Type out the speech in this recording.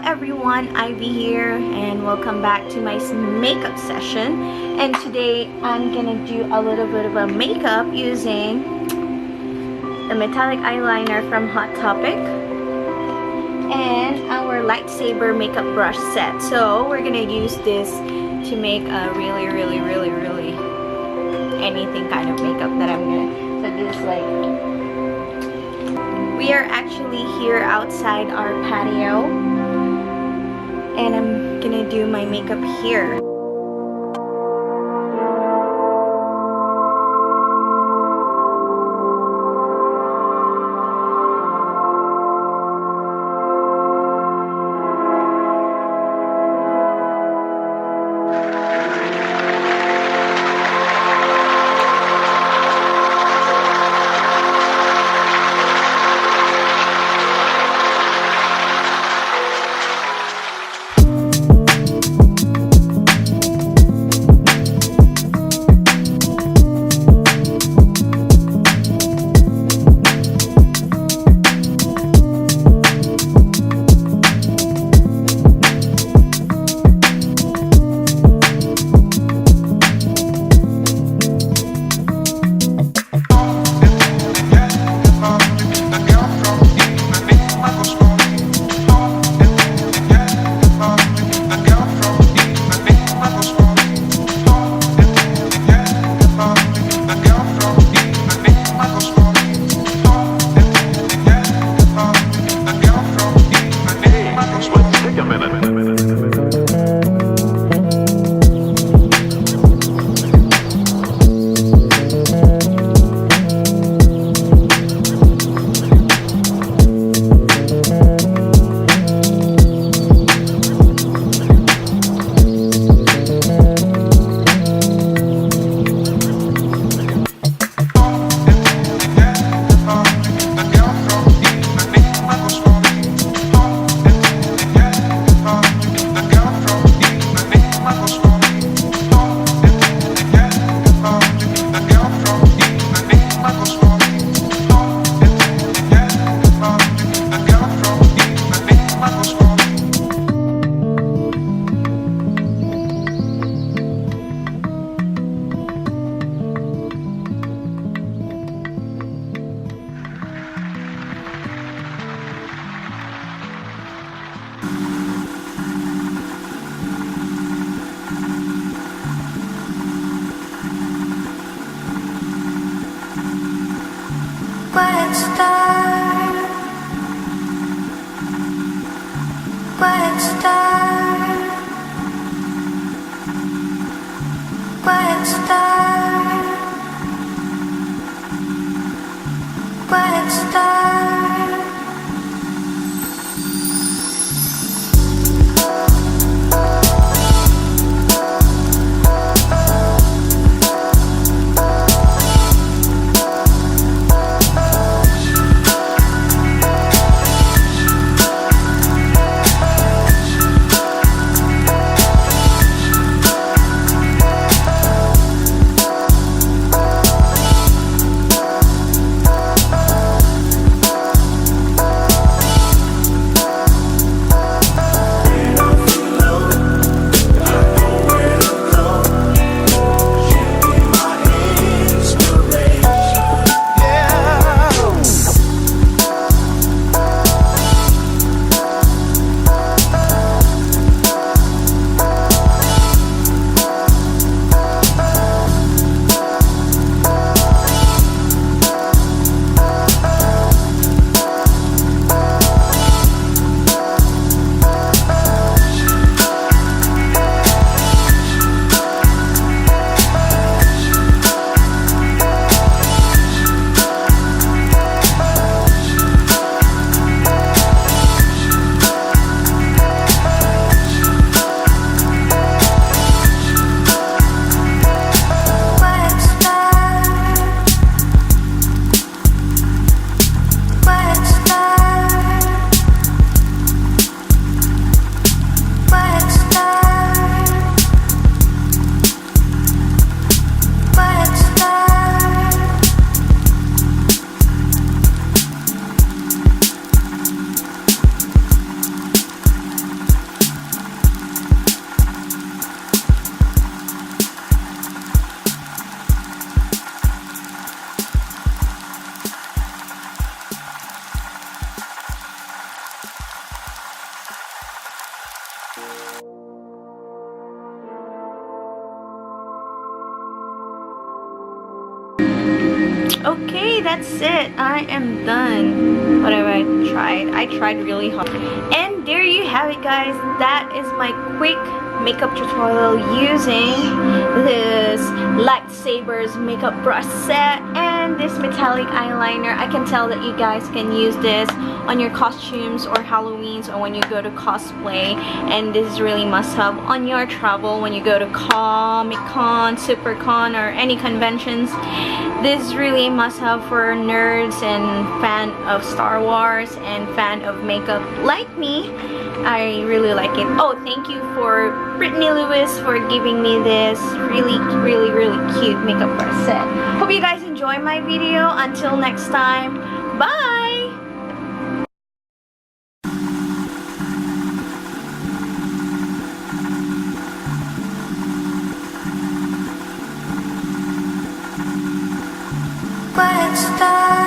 everyone, Ivy here, and welcome back to my makeup session. And today I'm gonna do a little bit of a makeup using the metallic eyeliner from Hot Topic and our lightsaber makeup brush set. So we're gonna use this to make a really anything kind of makeup that I'm gonna. So this is like, we are actually here outside our patio, and I'm gonna do my makeup here. Okay, that's it. I am done. What have I tried? I tried really hard. And there you have it, guys. That is my quick makeup tutorial using this Saber's makeup brush set and this metallic eyeliner. I can tell that you guys can use this on your costumes or Halloweens or when you go to cosplay, and this is really must-have on your travel when you go to Comic-Con, SuperCon, or any conventions. This is really must-have for nerds and fan of Star Wars and fan of makeup like me. I really like it. Oh, thank you for Brittany Lewis for giving me this really cute makeup brush set. Hope you guys enjoy my video. Until next time, bye! Quiet star.